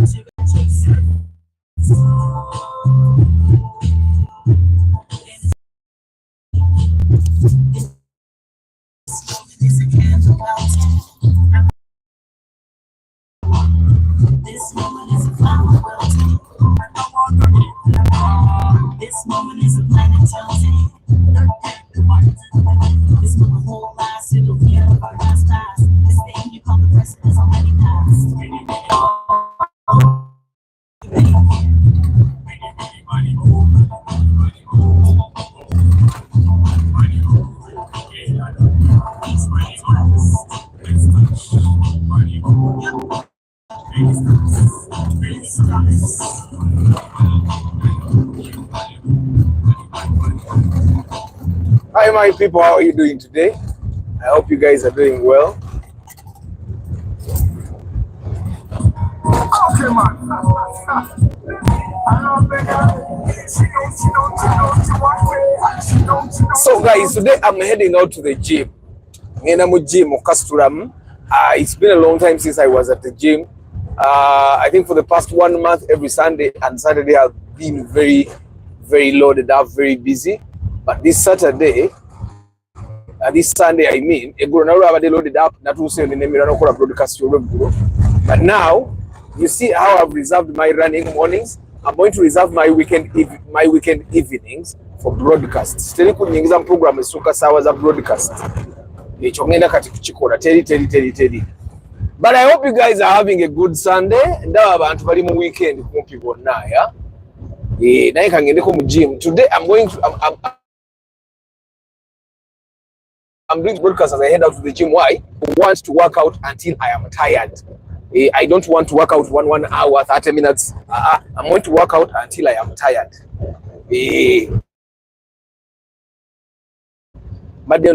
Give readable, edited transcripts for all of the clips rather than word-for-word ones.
This moment is a flower wilting. This moment is a planet tilting. This moment whole lies to the year of our last past. This thing you call the present is already past. Hi my people, how are you doing today? I hope you guys are doing well. Okay, man. So guys, today I'm heading out to the gym. It's been a long time since I was at the gym. I think for the past 1 month, every Sunday and Saturday I've been very loaded up, very busy. But this Saturday, this Sunday, I mean, loaded up. But now, you see how I've reserved my running mornings. I'm going to reserve my weekend evenings for broadcasts. Program is broadcast. But I hope you guys are having a good Sunday. Weekend. Today I'm doing broadcast as I head out to the gym. Why? I want to work out until I am tired. I don't want to work out 1 hour, 30 minutes. I'm going to work out until I am tired. But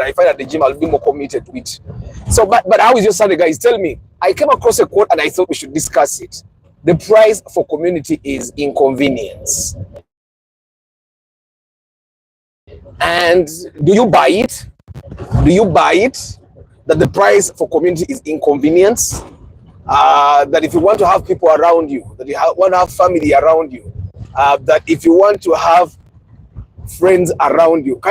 I find at the gym I'll be more committed to it. So, but how is your Sunday, guys? Tell me. I came across a quote and I thought we should discuss it. The price for community is inconvenience. And do you buy it? Do you buy it? That the price for community is inconvenience? That if you want to have people around you, that you want to have family around you, that if you want to have friends around you,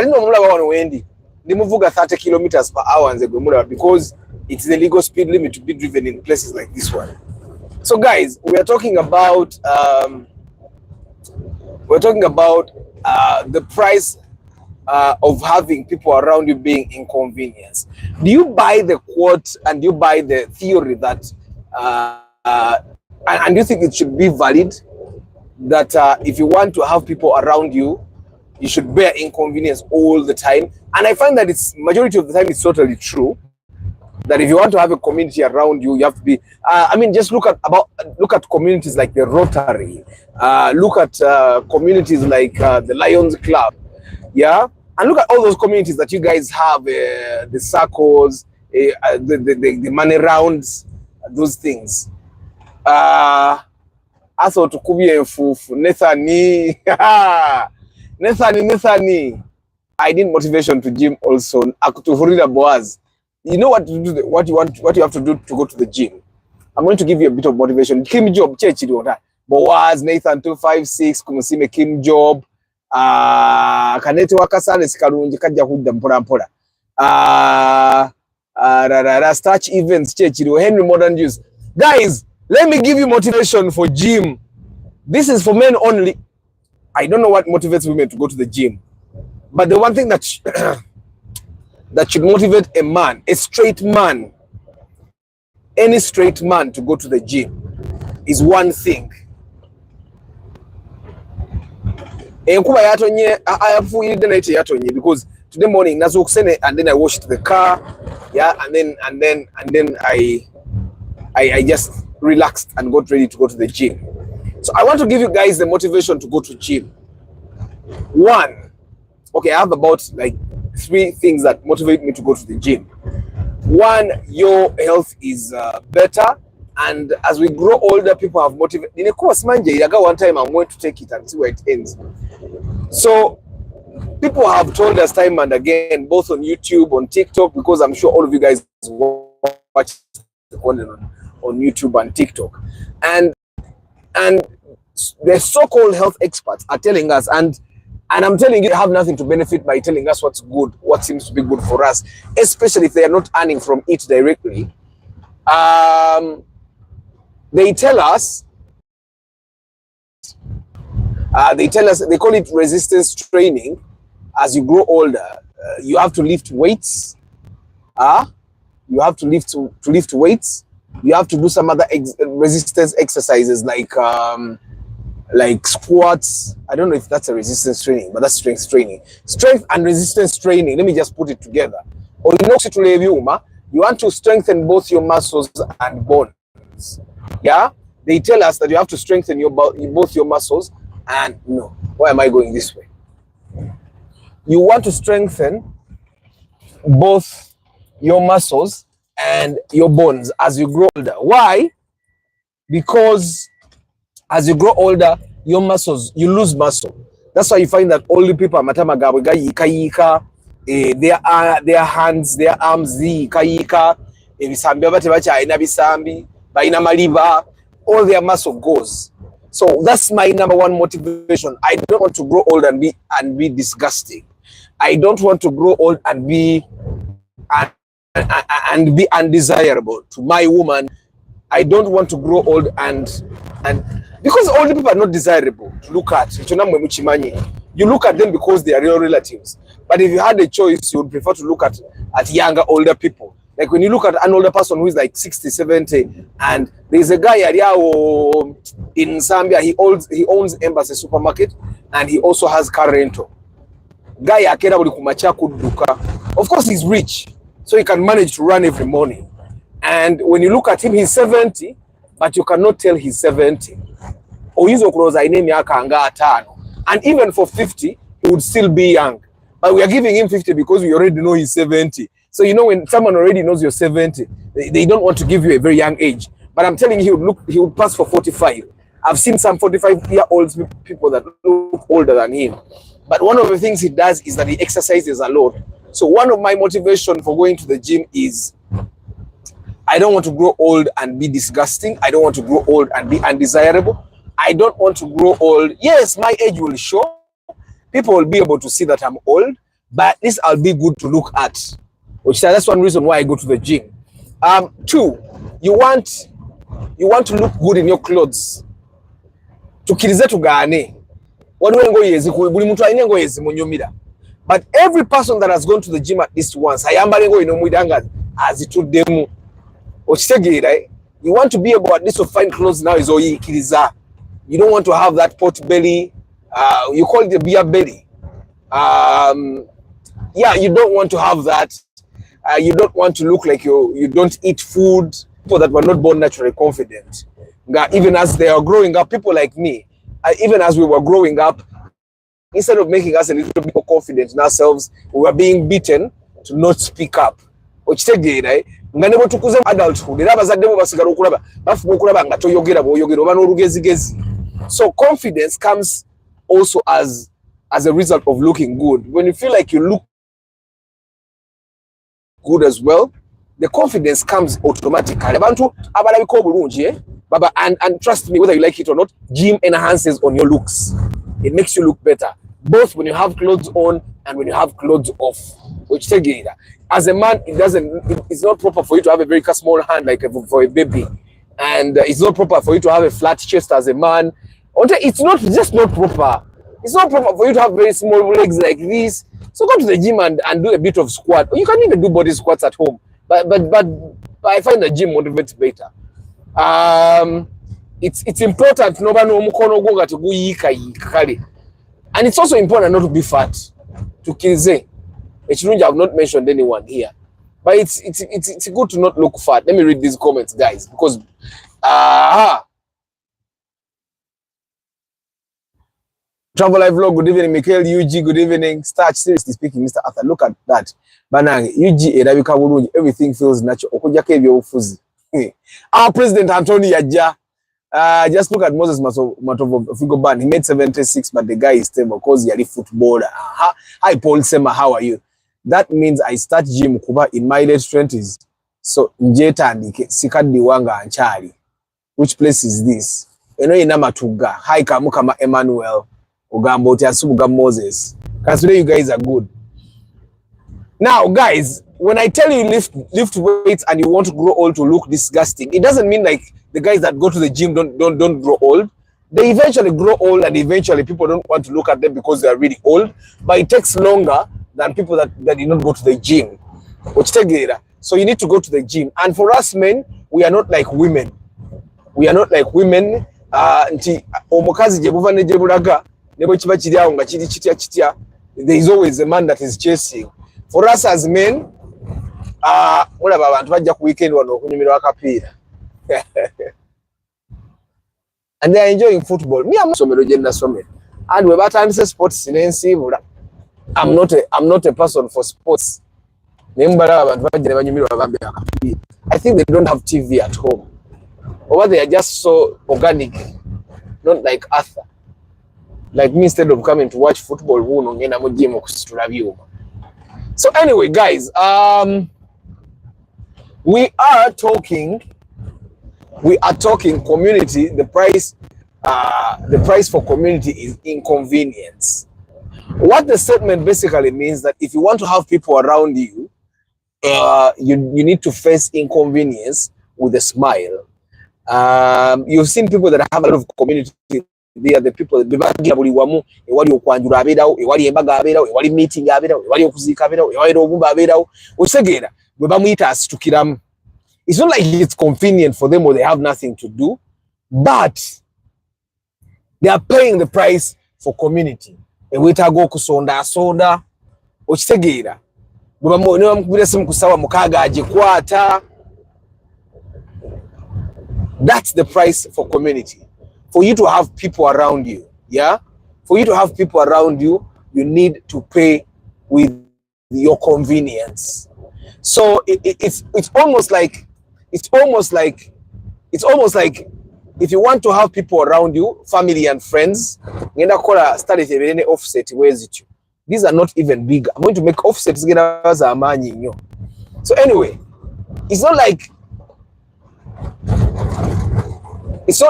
they move 30 kilometers per hour because it's the legal speed limit to be driven in places like this one. So guys, we are talking about the price of having people around you being inconvenience. Do you buy the quote and do you buy the theory that and do you think it should be valid that if you want to have people around you, you should bear inconvenience all the time? And I find that it's majority of the time it's totally true. That if you want to have a community around you, you have to be. I mean, just look at communities like the Rotary. Look at communities like the Lions Club. Yeah, and look at all those communities that you guys have, the circles, the money rounds, those things. I thought to be a Nethani. Nethani. I need motivation to gym also. To Boaz. You know what to do, what you have to do to go to the gym. I'm going to give you a bit of motivation. Kim Job, church, Boaz, Nathan 256, kumusime Kim Job. Kanete wakasane sikarungi kajja kudda mpola mpola. Starch events church, Henry Modern Jews. Guys, let me give you motivation for gym. This is for men only. I don't know what motivates women to go to the gym. But the one thing that that should motivate a man, a straight man, any straight man to go to the gym is one thing. Because today morning and then I washed the car, yeah, and then I just relaxed and got ready to go to the gym. So I want to give you guys the motivation to go to gym. One, okay, I have about like 3 things that motivate me to go to the gym. One, your health is better, and as we grow older, people have motivated. In a course, one time I'm going to take it and see where it ends. So people have told us time and again, both on YouTube, on TikTok, because I'm sure all of you guys watch the content on YouTube and TikTok. And the so-called health experts are telling us, and I'm telling you, they have nothing to benefit by telling us what's good, what seems to be good for us, especially if they are not earning from it directly. They tell us, they call it resistance training. As you grow older, you have to lift weights. You have to lift weights. You have to do some other resistance exercises like squats. I don't know if that's a resistance training, but that's strength training. Strength and resistance training. Let me just put it together. You want to strengthen both your muscles and bones. Yeah, they tell us that you have to strengthen both your muscles and no. Why am I going this way? You want to strengthen both your muscles and your bones as you grow older. Why? Because as you grow older, your muscles, you lose muscle. That's why you find that older people, their hands, their arms, all their muscle goes. So that's my number one motivation. I don't want to grow old and be disgusting. I don't want to grow old and be undesirable to my woman. I don't want to grow old and because older people are not desirable to look at. You look at them because they are real relatives. But if you had a choice, you would prefer to look at younger, older people. Like when you look at an older person who is like 60, 70, and there's a guy in Zambia, he owns Embassy Supermarket, and he also has car rental. Guy of course he's rich, so he can manage to run every morning. And when you look at him, he's 70, but you cannot tell he's 70. And even for 50, he would still be young. But we are giving him 50 because we already know he's 70. So you know when someone already knows you're 70, they don't want to give you a very young age. But I'm telling you, he would pass for 45. I've seen some 45-year-old people that look older than him. But one of the things he does is that he exercises a lot. So one of my motivation for going to the gym is I don't want to grow old and be disgusting. I don't want to grow old and be undesirable. I don't want to grow old. Yes, my age will show. People will be able to see that I'm old, but at least I'll be good to look at. Which that's one reason why I go to the gym. Two, you want to look good in your clothes. Tukirize tugane. But every person that has gone to the gym at least once, you want to be able at least to find clothes now is oyi. You don't want to have that pot belly. You call it a beer belly. Yeah, you don't want to have that. You don't want to look like you don't eat food. People that were not born naturally confident. Even as they are growing up, people like me, even as we were growing up, instead of making us a little bit more confident in ourselves, we were being beaten to not speak up. So confidence comes also as a result of looking good. When you feel like you look good as well, the confidence comes automatically. And trust me, whether you like it or not, gym enhances on your looks. It makes you look better, both when you have clothes on and when you have clothes off. Which as a man, it's not proper for you to have a very small hand like for a baby, and it's not proper for you to have a flat chest as a man. It's not proper. It's not proper for you to have very small legs like this. So go to the gym and do a bit of squat. Or you can even do body squats at home. But I find the gym motivates better. It's important. And it's also important not to be fat. To kize. I have not mentioned anyone here. But it's good to not look fat. Let me read these comments, guys. Because Travel Live Vlog, good evening. Michael, UG, good evening. Starch, seriously speaking, Mr. Arthur, look at that. Banang, UG, everything feels natural. Our President Anthony Yaja. Just look at Moses Matovo Figo Ban. He made 76, but the guy is stable because he's a footballer. Hi, Paul Sema, how are you? That means I start gym Kuba in my late 20s. So njetandike sikaddi wanga anchali. Which place is this? Eno ina matuga. Hi kama Emmanuel. Ugambo Tiasubuga Moses. Consider you guys are good. Now, guys, when I tell you lift weights and you want to grow old to look disgusting, it doesn't mean like the guys that go to the gym don't grow old. They eventually grow old, and eventually people don't want to look at them because they are really old. But it takes longer than people that did not go to the gym. So you need to go to the gym. And for us men, we are not like women. We are not like women. Nti omukazi jebuva ne jebulaga nebo kiba kiri awo nga kiri kitya. There is always a man that is chasing. For us as men, mulaba abantu bajja ku weekend wano okunyumirwa akapiira. And they are enjoying football. Me, I'm somero genda somero. And we batandise sports sinensibula. I'm not a person for sports. I think they don't have TV at home. Or they are just so organic. Not like Arthur. Like me, instead of coming to watch football, so anyway, guys, we are talking community. The price for community is inconvenience. What the statement basically means that if you want to have people around you, you need to face inconvenience with a smile. You've seen people that have a lot of community. They are the people that buli wamu ewali okwanjula abeerawo, ewali embaga abeerawo, ewali meeting abeerawo, ewali okuziika abeerawo, ewali obumba abeerawo. Osegeera bwe bamuyita asitukiramu. It's not like it's convenient for them or they have nothing to do, but they are paying the price for community. Ewetaaga okusonda asonda. Okitegeera bwe bamukubira essimu ku ssaawa mukaaga agikwata. That's the price for community. For you to have people around you, yeah? For you to have people around you, you need to pay with your convenience. So it's almost like if you want to have people around you, family and friends, these are not even big. I'm going to make offsets. So anyway, it's not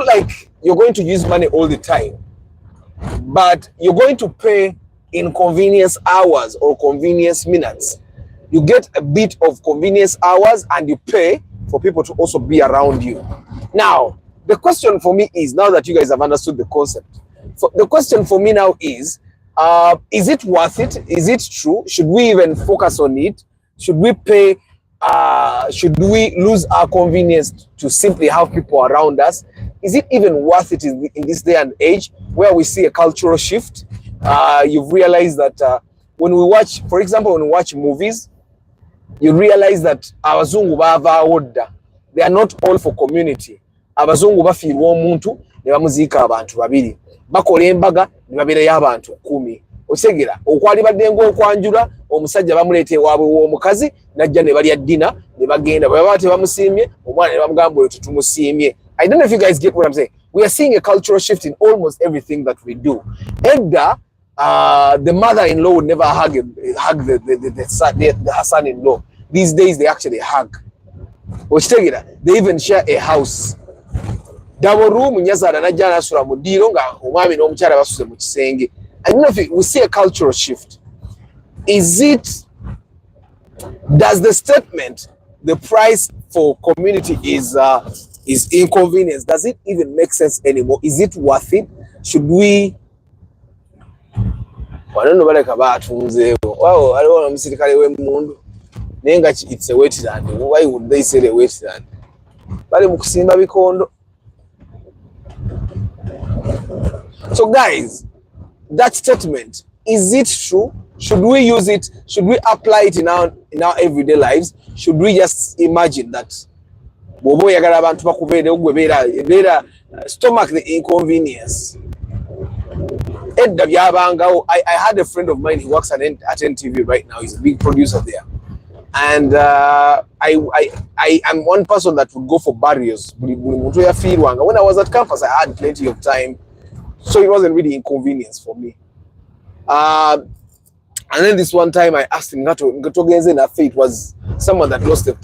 like you're going to use money all the time, but you're going to pay inconvenience hours or convenience minutes. You get a bit of convenience hours and you pay for people to also be around you. Now, the question for me is, now that you guys have understood the concept, the question for me now is it worth it? Is it true? Should we even focus on it? Should we pay? Should we lose our convenience to simply have people around us? Is it even worth it in this day and age where we see a cultural shift? You've realized that when we watch, for example, when we watch movies, you realize that abazungu bava order. They are not all for community. Abazungu bafiirwa omuntu ne bamuziika abantu babiri. Bakola embaga ne babeerayo abantu 10. Osegera okwali badde ng'okwanjula omusajja bamuleeta ewaabwe w'omukazi najja ne balya ddina ne bagenda bwe baba tebamusiimye omwana ne bamugamba oyo tutumusiimye. I don't know if you guys get what I'm saying. We are seeing a cultural shift in almost everything that we do. Edda, the mother-in-law would never hug her son-in-law. These days they actually hug. They even share a house. Double room nyazaala najja nasula mu ddiiro nga omwami n'omukyala basuze mu kisenge. I don't know if we see a cultural shift. Does the statement, the price for community is inconvenience, does it even make sense anymore? Is it worth it? Should we? I don't know what wow, I don't want to see the it's a wetland. Why would they say a wetland? So guys, that statement, is it true? Should we use it? Should we apply it in our everyday lives? Should we just imagine that stomach the inconvenience? I had a friend of mine, he works at NTV right now. He's a big producer there. And I am one person that would go for barriers. When I was at campus, I had plenty of time. So it wasn't really inconvenience for me. And then this one time I asked him, it was someone that lost a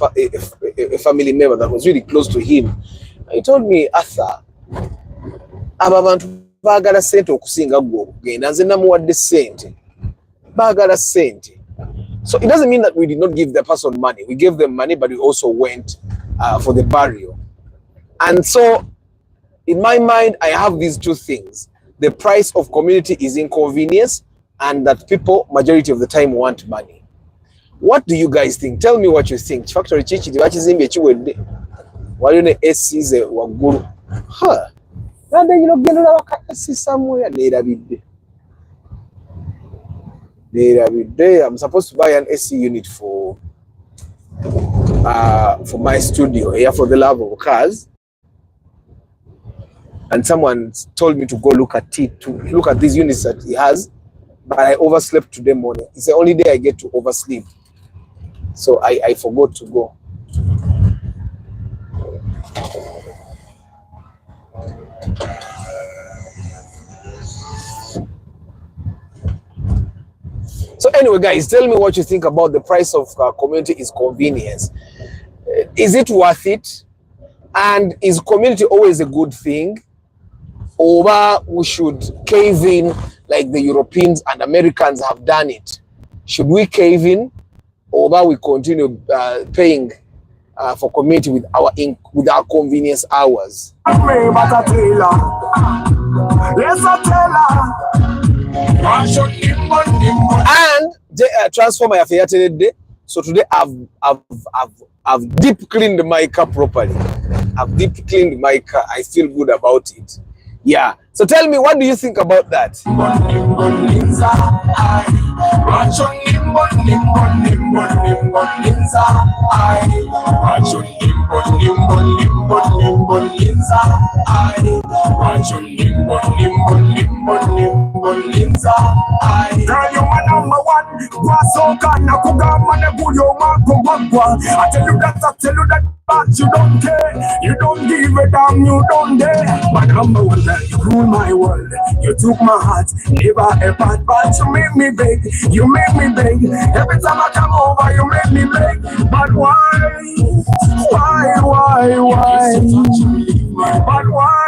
family member that was really close to him. He told me, Arthur, aba bantu bagala sente okusinga gwe okugenda, nze namuwadde sente, bagala sente. So it doesn't mean that we did not give the person money. We gave them money, but we also went for the burial. And so in my mind, I have these two things. The price of community is inconvenience, and that people, majority of the time, want money. What do you guys think? Tell me what you think. Factory chichi dibachizimbe chiwedde. Walione AC ze wagulu. Huh. And then, you know, get waka AC somewhere. I'm supposed to buy an AC unit for my studio here, for the love of cars. And someone told me to go look at these units that he has, but I overslept today morning. It's the only day I get to oversleep, so I forgot to go. So anyway, guys, tell me what you think about the price of community is convenience. Is it worth it? And is community always a good thing? Or we should cave in like the Europeans and Americans have done it? Should we cave in, or we continue paying for community with our convenience hours? And transformer affair today. So today I've deep cleaned my car properly. I've deep cleaned my car. I feel good about it. Yeah. So tell me, what do you think about that? Girl, you are number one. I tell you that, but you don't care. You don't give a damn. You don't dare. But number one, you rule my world. You took my heart, never a part, but you make me beg. You make me beg. Every time I come over, you make me beg. But why? But why?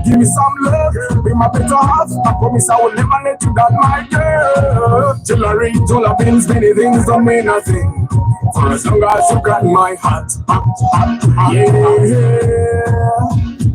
Give me some love, be my better half. I promise I will never let you down, my girl. Jewelry, dollar bills, many things don't mean nothing. For as long as you got my heart, yeah.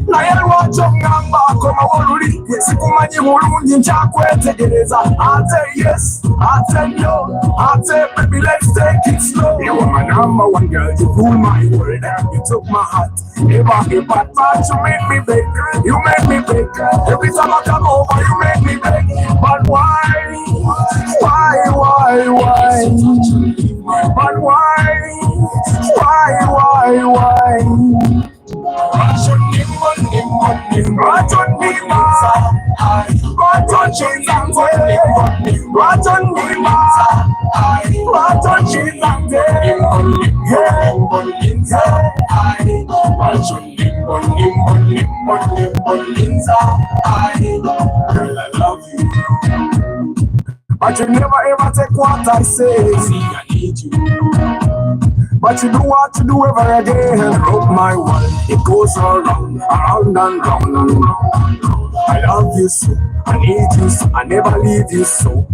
Naye lwachongamba koma woluli sikumanyi bulungi nkyakwetegereza. I say yes, I say no, I say baby let's take it slow. You are my number one girl, you rule my world. You took my heart, never a bad part. You made me beg, you made me beg. Every time I come over you make me beg. But why? But why? I love you, but you never ever take what I say. See, I need you, but you do what you do ever again. Broke my world, it goes around and round. I love you so, I need you so, I never leave you so.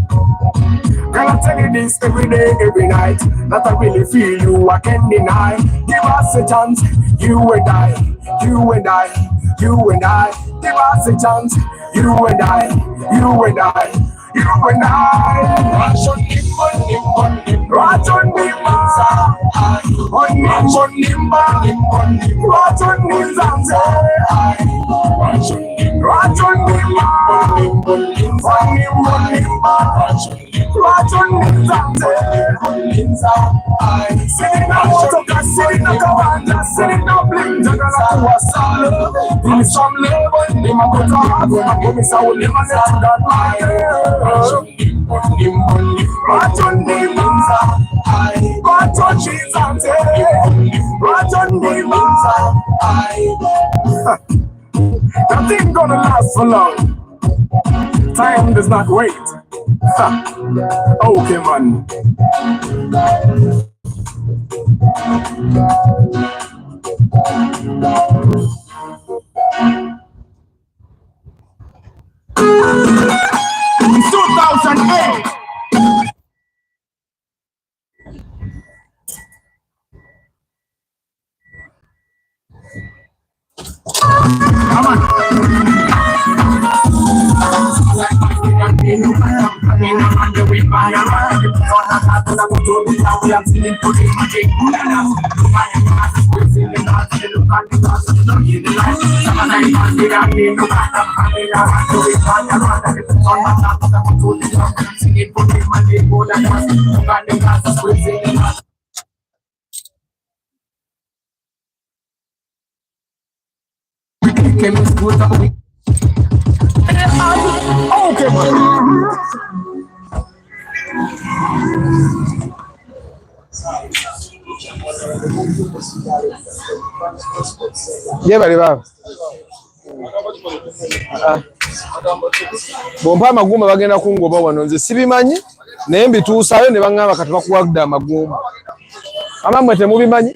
Girl, I tell you this every day, every night, that I really feel you, I can't deny. Give us a chance, you and I. Give us a chance, you and I. Nothing gonna last for long. Time does not wait. Ha. Okay, man. In 2008. Come on. Okay, man. ye bali baba bompa amagumba bagenda kungoba wano nze sibimanyi naye mbituusayo ne baŋŋamba kati bakuwagde amagumba amamwe temubimanyi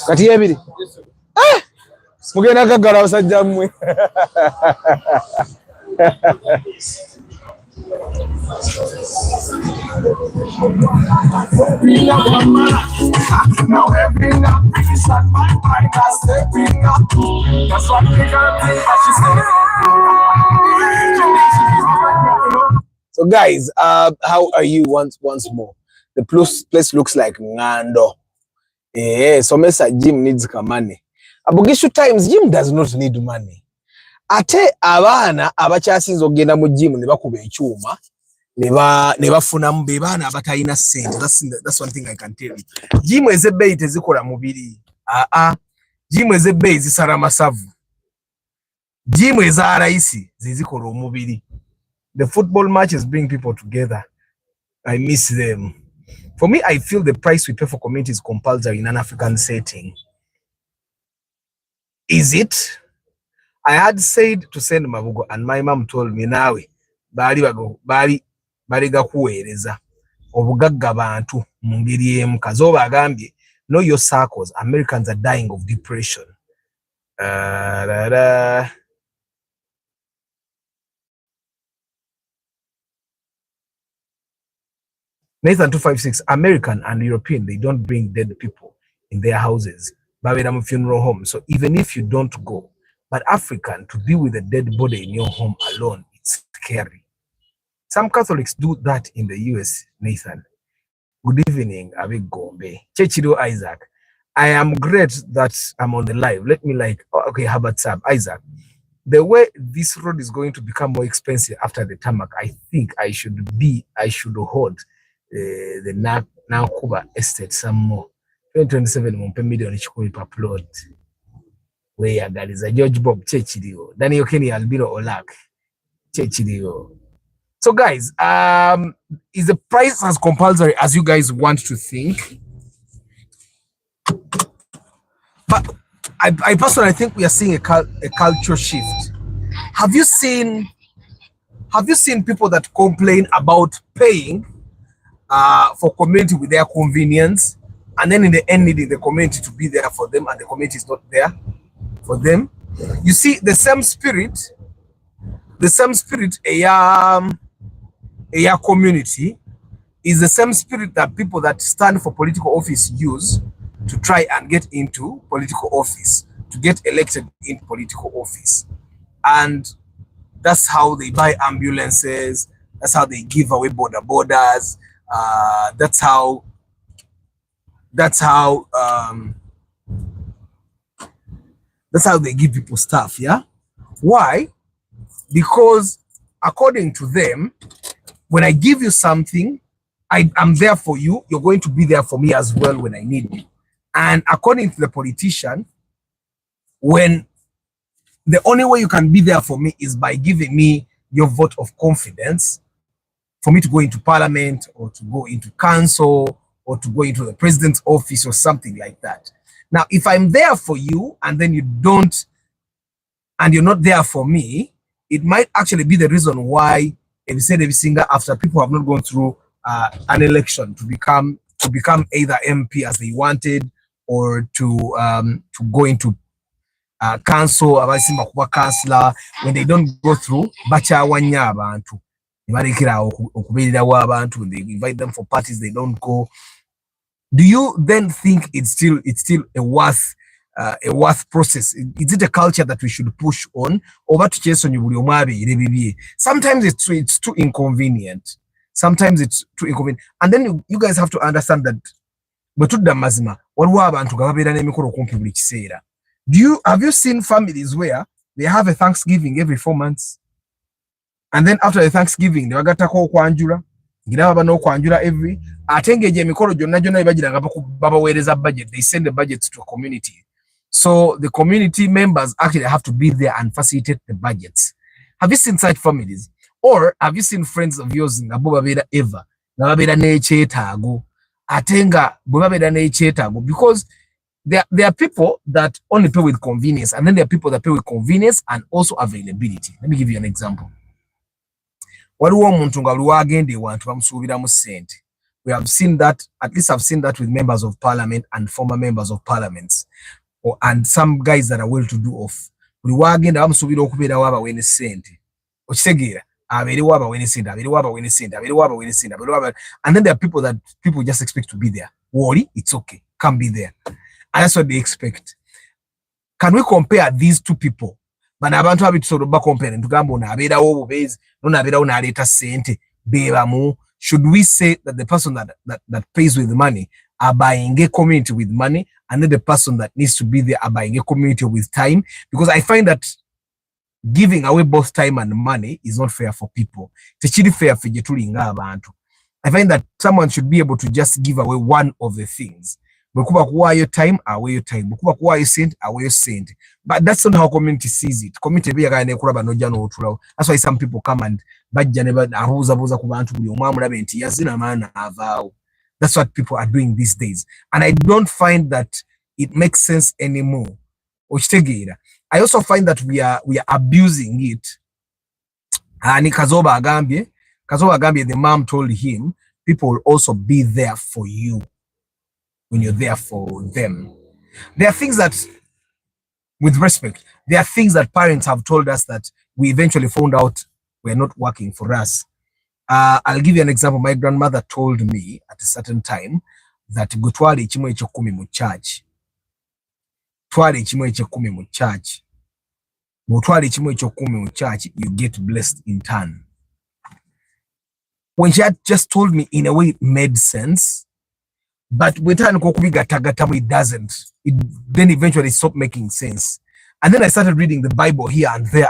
kati yebiri mugenda gaggala abasajja mmwe So guys, how are you once more? The place looks like Ngando. So Mesa Jim needs money. Abogishu times Jim does not need money. Ate abana abakyasinza ogenda mu gym ne bakuba ekyuma ne bafunamu be baana abatayina ssente. That's one thing I can tell you. Gym ezebbeeyi tezikola mubiri. Gym ezebbeeyi zisala masavu. Gym eza raisi zizikola omubiri. The football matches bring people together. I miss them. For me, I feel the price we pay for community is compulsory in an African setting. Is it? I had said to send Mabugo, and my mom told me, nawe bali gakuweereza obugagga bantu mu ngeri emu kazoba agambye know your circles. Americans are dying of depression. Nathan 256, American and European, they don't bring dead people in their houses. babera mu funeral home. So even if you don't go, but African, to be with a dead body in your home alone, it's scary. Some Catholics do that in the US, Nathan. Good evening, Abig Gombe. Chechiro Isaac. I am great that I'm on the live. Let me okay, how about Sam? Isaac. The way this road is going to become more expensive after the tarmac, I think I should hold the Nakuba estate some more. 2027 mumpe million chikumi per plot. Where that is a George Bob Chechiro. Daniel Kenny Albino Olak. Chechiro. So guys, is the price as compulsory as you guys want to think? But I personally think we are seeing a culture shift. Have you seen people that complain about paying for community with their convenience, and then in the end needing the community to be there for them, and the community is not there for them? You see, the same spirit, a community is the same spirit that people that stand for political office use to try and get into political office, to get elected into political office. And that's how they buy ambulances, that's how they give away borders, that's how they give people stuff, yeah? Why? Because according to them, when I give you something, I'm there for you, you're going to be there for me as well when I need you. And according to the politician, when the only way you can be there for me is by giving me your vote of confidence for me to go into parliament or to go into council or to go into the president's office or something like that. Now, if I'm there for you and then you don't, and you're not there for me, it might actually be the reason why every single after people have not gone through an election to become either MP as they wanted or to go into council, abasimba kuba councillor, when they don't go through, bachawanya abantu. When they invite them for parties, they don't go. Do you then think it's still a worth process? Is it a culture that we should push on? Sometimes it's too inconvenient. Sometimes it's too inconvenient. And then you guys have to understand that have you seen families where they have a Thanksgiving every 4 months? And then after the Thanksgiving, they wagatako kwanjura. Ngiraba no kwanjura every atengeje mikoro jonna ibagiranga babawereza budget. They send the budgets to a community. So the community members actually have to be there and facilitate the budgets. Have you seen such families? Or have you seen friends of yours nga bo babera ever? Nga babera n'ekyetaago. Atenga bo babera n'ekyetaago, because there are people that only pay with convenience, and then there are people that pay with convenience and also availability. Let me give you an example. We have seen that, at least I've seen that with members of parliament and former members of parliaments, and some guys that are well to do off. And then there are people that people just expect to be there. Worry, it's okay, come be there. And that's what they expect. Can we compare these two people? Should we say that the person that pays with money are buying a community with money, and then the person that needs to be there are buying a community with time? Because I find that giving away both time and money is not fair for people. It's actually fair for you. I find that someone should be able to just give away one of the things. Your time, away your time. You sent, away you sent. But that's not how community sees it. Community that's why some people come and that's what people are doing these days. And I don't find that it makes sense anymore. I also find that we are abusing it. And Kazoba Agambie, the mom told him, people will also be there for you when you're there for them. There are things that, with respect, there are things that parents have told us that we eventually found out were not working for us. I'll give you an example. My grandmother told me at a certain time that gutwali chimwe chokumi mu church. twale kimwe ekyekumi mu church. Mutwale kimwe ekyokumi mu church, you get blessed in turn. When she had just told me, in a way it made sense, but when it doesn't. It then eventually stopped making sense. And then I started reading the Bible here and there.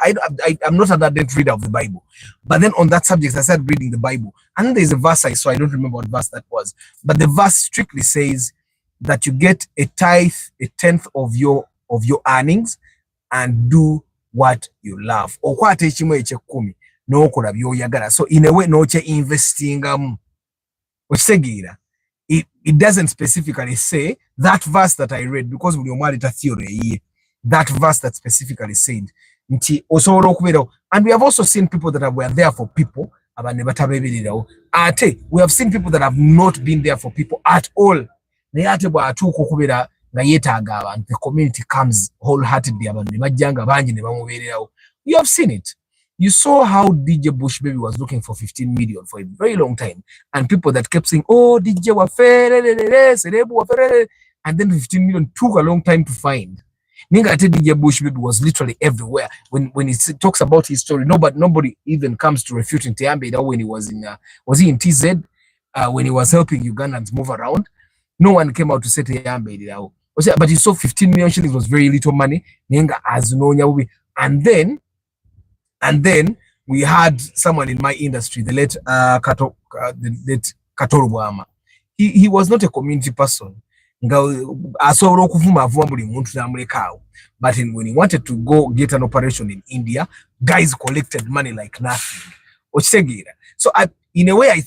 I'm not an ardent reader of the Bible, but then on that subject, I started reading the Bible. And then there's a verse I saw, I don't remember what verse that was, but the verse strictly says that you get a tithe, a tenth of your earnings, and do what you love. So in a way, no investing it doesn't specifically say that verse that I read, because theory, that verse that specifically said, and we have also seen people that were there for people. We have seen people that have not been there for people at all. The community comes wholeheartedly. You have seen it. You saw how DJ Bush Baby was looking for 15 million for a very long time. And people that kept saying, oh, DJ Wafere, and then 15 million took a long time to find. DJ Bush Baby was literally everywhere. When he talks about his story, nobody even comes to refuting Tiambe when he was he in TZ? When he was helping Ugandans move around, no one came out to say Tiambe. But you saw 15 million shillings was very little money. And then we had someone in my industry, the late Katoro Bwama. He was not a community person. But when he wanted to go get an operation in India, guys collected money like nothing. So in a way, I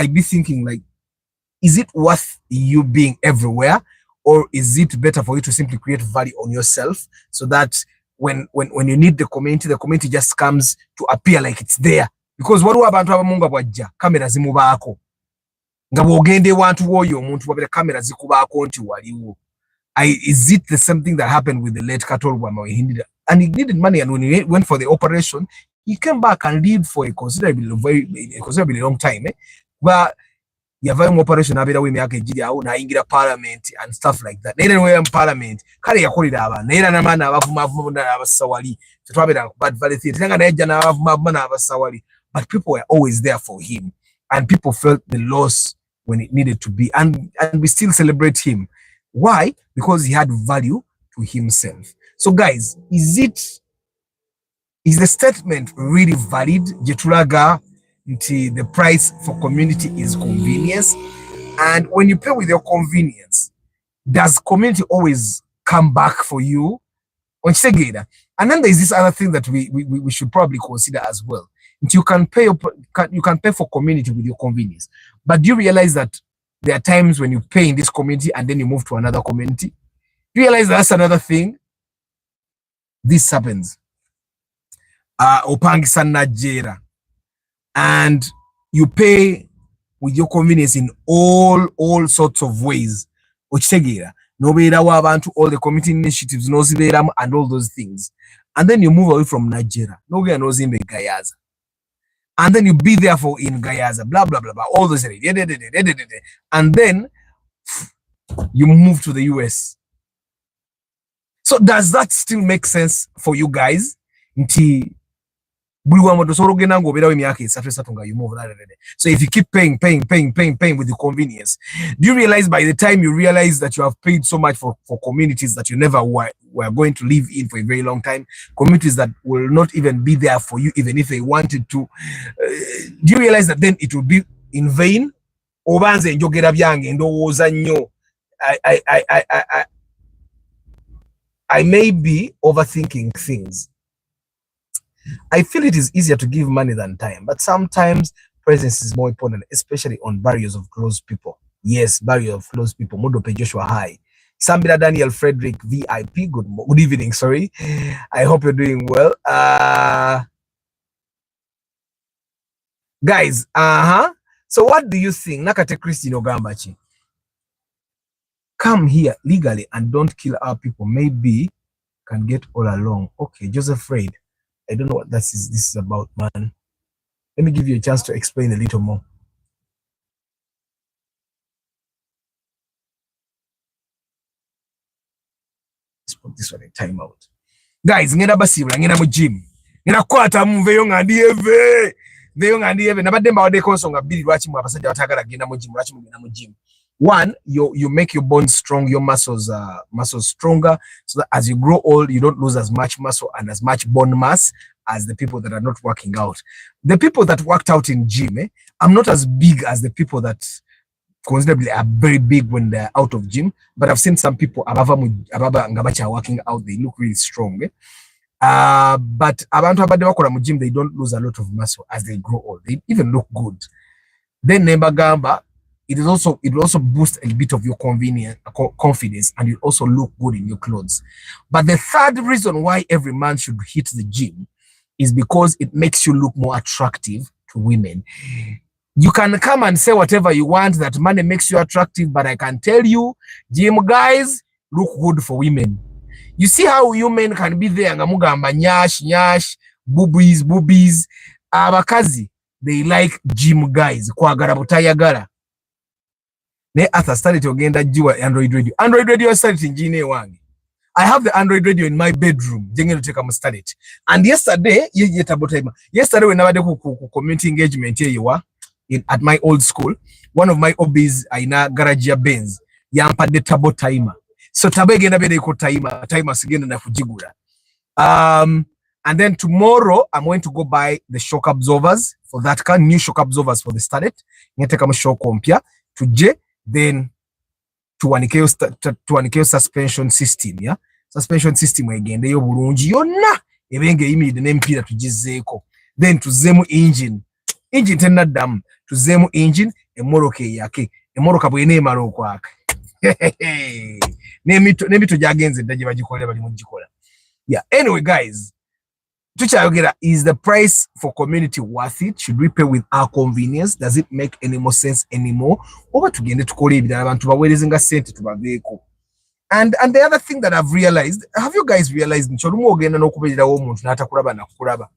be thinking, like, is it worth you being everywhere, or is it better for you to simply create value on yourself so that when you need the community just comes to appear like it's there? Because what abantu abamunga bwajja kamera zimubaako nga bwogende wantu woyo omuntu wabere kamera zikubaako nti waliwo. Is it the same thing that happened with the late Katoro Bwama? He needed money, and when he went for the operation, he came back and lived for a considerably long time. But yavayo operation abera we myaka ejiri awo na ingira parliament and stuff like that. Nere we parliament kale yakolira abantu nera namana abavumavu na abasawali twabera bad valley theater tanga na ejja na abavumavu na abasawali, but people were always there for him, and people felt the loss when it needed to be, and we still celebrate him. Why? Because he had value to himself. So guys, is the statement really valid? Jetulaga the price for community is convenience, and when you pay with your convenience, does community always come back for you? And then there's this other thing that we should probably consider as well. You can pay for community with your convenience, but do you realize that there are times when you pay in this community and then you move to another community? Do you realize that's another thing? This happens. Opangisa Najera. And you pay with your convenience in all sorts of ways. Nobody want all the community initiatives, and all those things. And then you move away from Nigeria. Nobody knows in Gayaza. And then you be there for in Gayaza, blah blah blah blah, all those, and then you move to the US. So does that still make sense for you guys? So if you keep paying with the convenience, do you realize by the time you realize that you have paid so much for communities that you never were going to live in for a very long time, communities that will not even be there for you even if they wanted to, do you realize that then it will be in vain? I may be overthinking things. I feel it is easier to give money than time, but sometimes presence is more important, especially on barriers of close people. Yes, barrier of close people. Modope Joshua, hi. Sambira Daniel Frederick VIP, good evening, sorry. I hope you're doing well. Guys, so what do you think? Nakate Christine Ogambachi. Come here legally and don't kill our people. Maybe can get all along. Okay, Joseph Freid. I don't know what this is about, man. Let me give you a chance to explain a little more. let's put this one in timeout. Guys, ngenda basibula ngenda mu gym. Ngenda kwata mveyo ngandieve. Veyo ngandieve nabadde mbawade konsonga bbiri lwaki mu abasajja batagala genda mu gym lwaki mugenda mu gym. One, you make your bones strong, your muscles stronger, so that as you grow old, you don't lose as much muscle and as much bone mass as the people that are not working out. The people that worked out in gym, I'm not as big as the people that considerably are very big when they're out of gym, but I've seen some people ababa ngabacha working out, they look really strong. But abantu abadde bakola mu gym, they don't lose a lot of muscle as they grow old. They even look good. Then Nembagamba, it will also boost a bit of your confidence, and you also look good in your clothes. But the third reason why every man should hit the gym is because it makes you look more attractive to women. You can come and say whatever you want, that money makes you attractive, but I can tell you, gym guys look good for women. You see how you men can be there, ngamugamba nyash, boobies. Abakazi, they like gym guys. Kwagala butayagala. Ne Arthur started to get that Android radio. Android radio started in Gene Wang. I have the Android radio in my bedroom. Jengeno take a start it. And yesterday, yesterday when I did community engagement here you are at my old school, one of my hobbies ina garage Benz yampa de tabo timer. So tabo egenda bede ko timer sigenda na kujigura. And then tomorrow I'm going to go buy the shock absorbers for that car, new shock absorbers for the Starlet. Ngete kama shock kompya tuje. Then tuwanikeyo suspension system, yeah? Suspension system egende yo bulungi yonna ebenge imide n'empira tugizeeko. Then tuzemu engine tenaddamu, tuzemu engine emmoroka eyake, emmoroka bw'eneemala okwaka. N'emito gyagenze dda gye bagikola bali mu gikola. Yeah, anyway guys, tukyayogera, is the price for community worth it? Should we pay with our convenience? Does it make any more sense anymore? Oba tugende tukole ebirala abantu baweerezenga sente tubaveeko. And the other thing that I've realized, have you guys realized nti olumu ogenda n'okubeererawo omuntu n'atakulaba nakukulaba?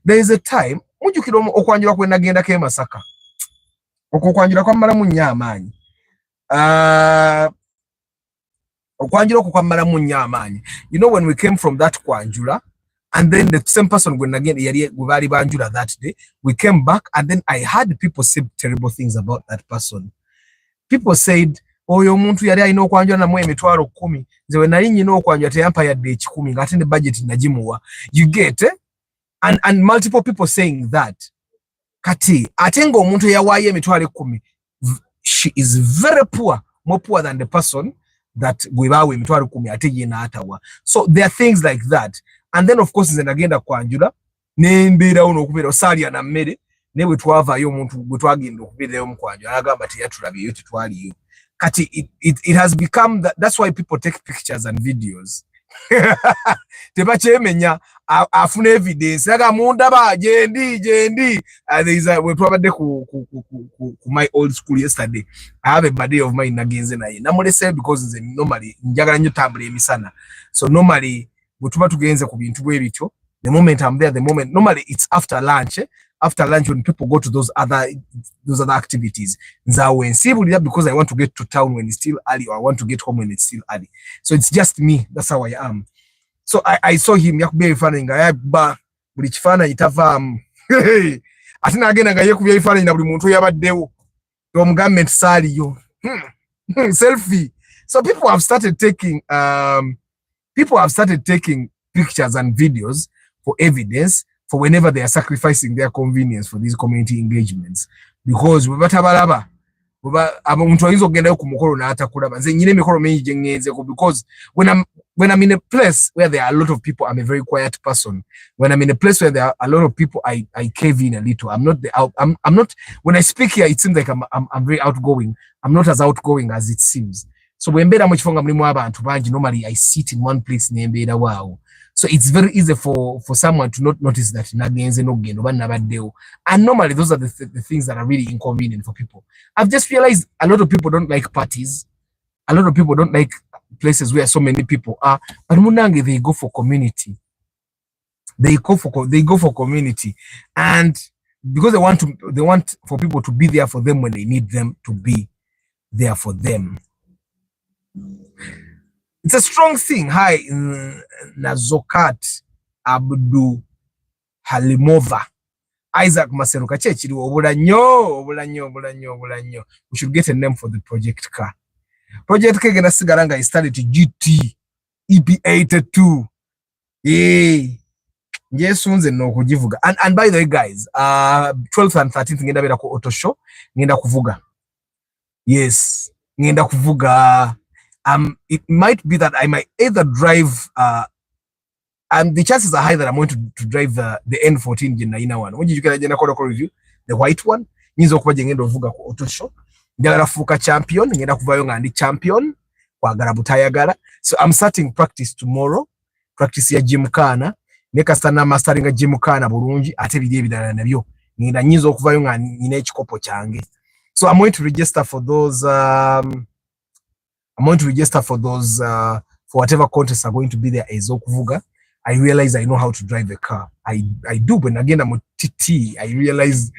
There is a time, mujjukira okwanjula kwe nagendako e Masaka. Okwanjula kwammalamu nnyo amaanyi. Okwanjula okwo kwammalamu nnyo amaanyi. You know, when we came from that kwanjula, and then the same person when again yali banjula that day, we came back, and then I heard people say terrible things about that person. People said, oyo omuntu yali alina okwanjula namwe emitwalo 10, nze we nali nyina okwanjula teyampa yadde 10 ng'ate ne budget nagimuwa. You get it? And multiple people saying that. Kati ate ng'omuntu eyawaayo emitwalo 10, she is very poor, more poor than the person that gwe baawa emitwalo 10 ate ye n'atawa. So there are things like that. And then of course nze nagenda kwanjula nembeerawo n'okubeera osaalya na mmere ne bwe twavaayo omuntu bwe twagenda okubeerayo mu kwanjula n'agamba teyatulabyeyo tetwaliyo. Kati it has become that's why people take pictures and videos. Tebakyemenya afuna evidence aga mundaba jendi we twabadde ku my old school yesterday. I have a buddy of mine nagenze naye namulese because nze normally njagala nnyo tambula emisana, so normally bwe tuba tugenze ku bintu bwe bityo, the moment I'm there, the moment normally it's after lunch. After lunch, when people go to those other activities, because I want to get to town when it's still early, or I want to get home when it's still early. So it's just me. That's how I am. So I saw him. Yakubye ifana nga yaba buli kifana itava. Atina agenda nga yakubye ifana na buli muntu yabaddewo. Government sali yo. Selfie. So people have started taking pictures and videos for evidence, for whenever they are sacrificing their convenience for these community engagements. Because webatabalaba abantu ayinza okgendayo ku mukolo n'atakulaba. Nze nyine emikolo mingi gye ngenzeeko, because when I'm in a place where there are a lot of people, I'm a very quiet person. When I'm in a place where there are a lot of people, I cave in a little. I'm not when I speak here, it seems like I'm very outgoing. I'm not as outgoing as it seems. So when mbeera mu kifo nga mulimu abantu bangi, normally I sit in one place nembeera waawo. So it's very easy for someone to not notice that nagenze n'ogenda oba nabaddewo. And normally those are the things that are really inconvenient for people. I've just realized a lot of people don't like parties. A lot of people don't like places where so many people are. But munange, they go for community. They go for community. And because they want for people to be there for them when they need them to be there for them. It's a strong thing. Hi, Nazokat Abdu Halimova. Isaac Maseruka Chechiri obulanyo. We should get a name for the project car. Project car gena sigaranga is started to GT EP82. Yay. Yes, no kujivuga. And by the way, guys, 12th and 13th ngenda bera ku auto show, ngenda kuvuga. Yes, ngenda kuvuga. It might be that I might either drive and the chances are high that I'm going to drive the N14 Jena one. When you get a Jena review, the white one, nizo kuba ngenda kuvuga ku auto show. Njagala fuka champion, ngenda kuvayo ngandi champion kwa garabutayagala. So I'm starting practice tomorrow. Practice ya gymkhana. Neka sana mastering gymkhana bulungi ate bidye bidala nabyo. Ngenda nyizo okuvayo nga nyina ekikopo kyange. So I'm going to register for those for whatever contests are going to be there ezokuvuga. I realize I know how to drive a car. I do, but again I'm TT. I realize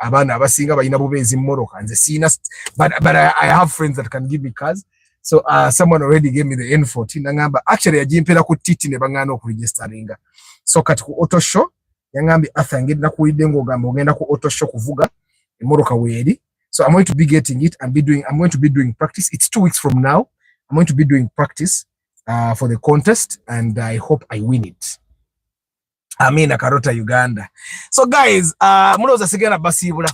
abana abasinga bayina bubezi mmoroka nze sina, but I have friends that can give me cars. So someone already gave me the N14 ngamba actually yajimpera ku TT ne bangana okuregisteringa. So kati ku auto show yangambi athange na kuide ngogamba ogenda ku auto show kuvuga mmoroka weri. So I'm going to be getting it and I'm going to be doing practice. It's 2 weeks from now. I'm going to be doing practice for the contest and I hope I win it. Amina Karota Uganda. So guys, munoza sigana basibula.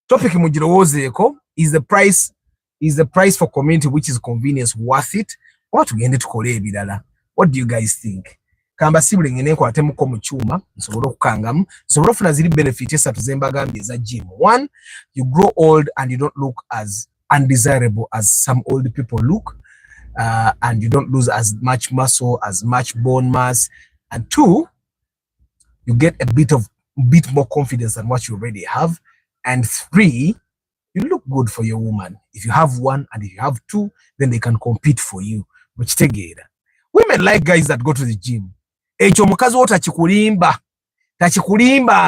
Topic mujirowozeeko is the price for community which is convenience worth it? Or tugende tukole ebirala? What do you guys think? Kamba sibule ngene kwate muko mu cyuma nsobola okukangamu nsobola ofuna ziri benefit esatu zembagambye za gym. One, you grow old and you don't look as undesirable as some old people look, and you don't lose as much muscle, as much bone mass. And two, you get a bit more confidence than what you already have. And three, you look good for your woman. If you have one and if you have two, then they can compete for you. Which together, women like guys that go to the gym. Echo mukazi wo tachikulimba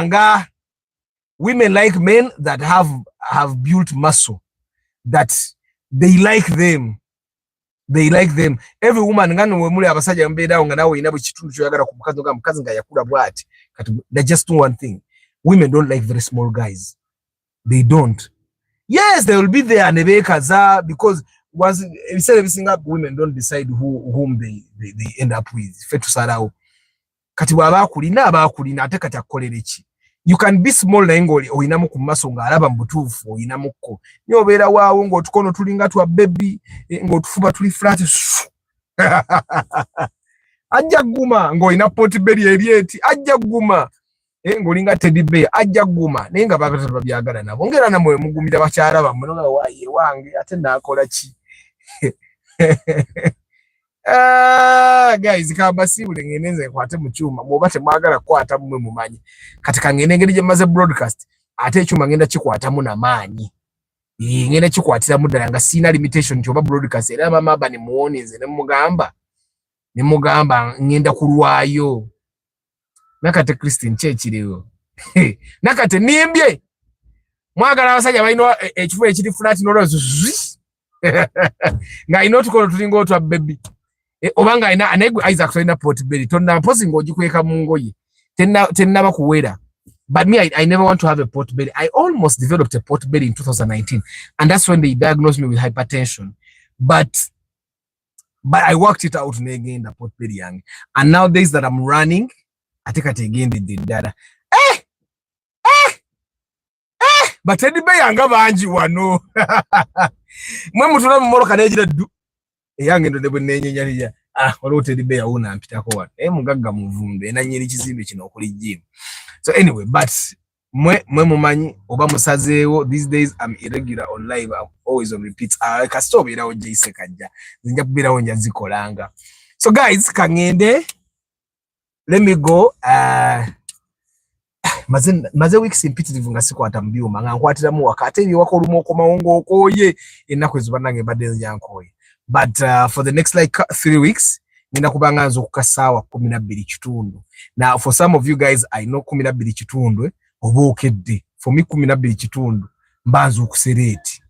nga. Women like men that have built muscle, that they like them. Every woman ngano we muli abasajja mbeera nga nawe ina bukitundu kyoyagala ku mukazi nga yakula bwati. They just do one thing. Women don't like very small guys. They don't. Yes, they will be there nebekaza because once women don't decide whom they end up with. Fetu sarao. Kati abakulina ate kati akolere ki. You can be small na ngoli oyinamu ku maso nga alaba mbutufu oyinamuko. Nyobeera waawo ng'otukono tulinga twa baby ng'otufuba tuli flat. Ajja guma ng'oyina potbelly eryeti ajja guma. Ng'olinga teddy bear ajja guma naye nga babyagala nabo. Ngera namwe mugumira bakyala bammwe nga waaye wange ate naakola ki. Guys, kamba sibule ngenenze kwate mu cyuma mwoba temwagala kwata mwe mumanyi kati kangene ngeri je maze broadcast ate cyuma ngenda kikwata mu namanyi ngenda kikwatira mudala nga sina limitation kyoba broadcast era mama aba ni muoneze ne mugamba ngenda kulwayo nakate Christine chechiriwo nakate nimbye mwagala abasajja balina ekifu ekiri flat norozo nga inotukola tulingo twa baby. Obanga ina anegu Isaac so ina portbelly tonna posi ngojikweka mu ngoyi tenna bakuwera. But me I never want to have a portbelly. I almost developed a portbelly in 2019 and that's when they diagnosed me with hypertension, but I worked it out again the portbelly young, and nowadays that I'm running I take it again the data but teddy bear yanga banji wano mwe mutula mu moroka nejira du yange ndo debo nenyenyaliya waliwo teddy bear una mpitako wano mugagga muvumbe na nyiri kizimbe kino okuli gym. So anyway, but mwe mumanyi oba musazeewo these days I'm irregular on live, I'm always on repeats. Kasitobe irawo jise kajja zinja kubirawo nja zikolanga. So guys, kangende let me go. Maze weeks impetitive nga sikwata mbyuma nga nkwatira mu wakati ebi wako lumo ko mawongo okoye enako ezubanange badde yankoye. But for the next like 3 weeks nina kubanga nzo kukasawa 12 kitundu. Now for some of you guys I know 12 kitundu oba okedde. For me 12 kitundu mbanzo okusereti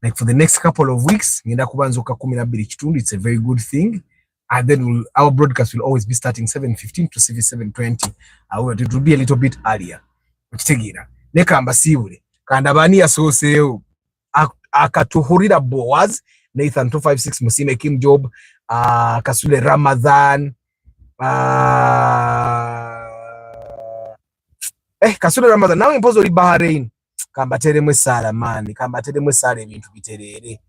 like for the next couple of weeks, ngenda kubanzuka 12 kitundu. It's a very good thing. And then our broadcast will always be starting 7:15 to 7:20. However, it will be a little bit earlier. Okitegeera. Nekamba sibule. Kanda bani yasoseewo. Akatuhurira Boaz, Nathan 256, Musime Kim Job, Kasule Ramadhan, Kasule Ramadhan, nawe impozo li Bahrain. Kambatere mwe sala mani, kambatere mwe sala ebintu biterere.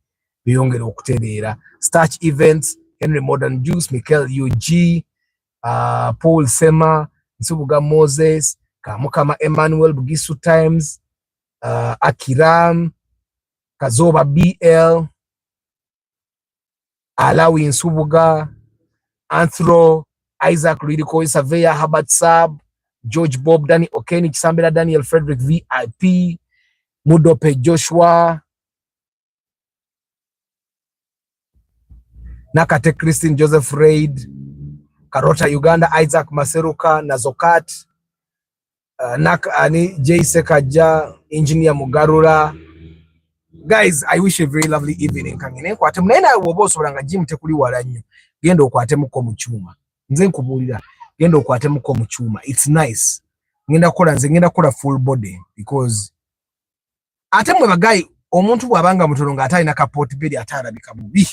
Biyongera okutereera. Starch Events, Henry Modern Juice, Michael UG, Paul Sema, Nsubuga Moses, Kamukama Emmanuel, Bugisu Times, Akiram, Kazoba BL, Alawi Nsubuga, Anthro, Isaac Ridiko, Surveyor, Herbert Sab, George Bob, Danny Okeni, Chisambela, Daniel Frederick VIP, Mudope Joshua, Nakate Christine, Joseph Raid, Karota Uganda, Isaac Maseruka, Nazokat, Nakani, Jay Sekaja, Engineer Mugarura. Guys, I wish you a very lovely evening. Kangine kwate mnaenda woboso ranga gym tekuli waranyo. Gendo kwate muko muchuma. Nze nkubulira. Gendo kwate muko muchuma. It's nice. Ngenda kola full body because ate mwe bagai omuntu bwabanga mutolonga atalina kapoti bedi atalabika bubi.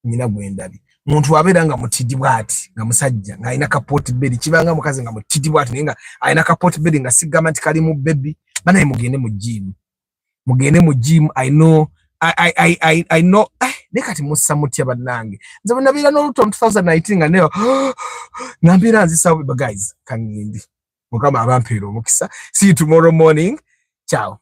Nyina gwendabi. Muntu wabera nga mutidi bwati nga musajja nga ina kapoti bedi kibanga mukazi nga mutidi bwati nga aina kapoti bedi nga sigama tikali mu baby bana mugende mu gym. Mugende mu gym. I know nekati musa mutya banange nze nabira no luto 2019 nga neo nambira nzisa guys kangindi mukama abampero mukisa. See you tomorrow morning. Ciao.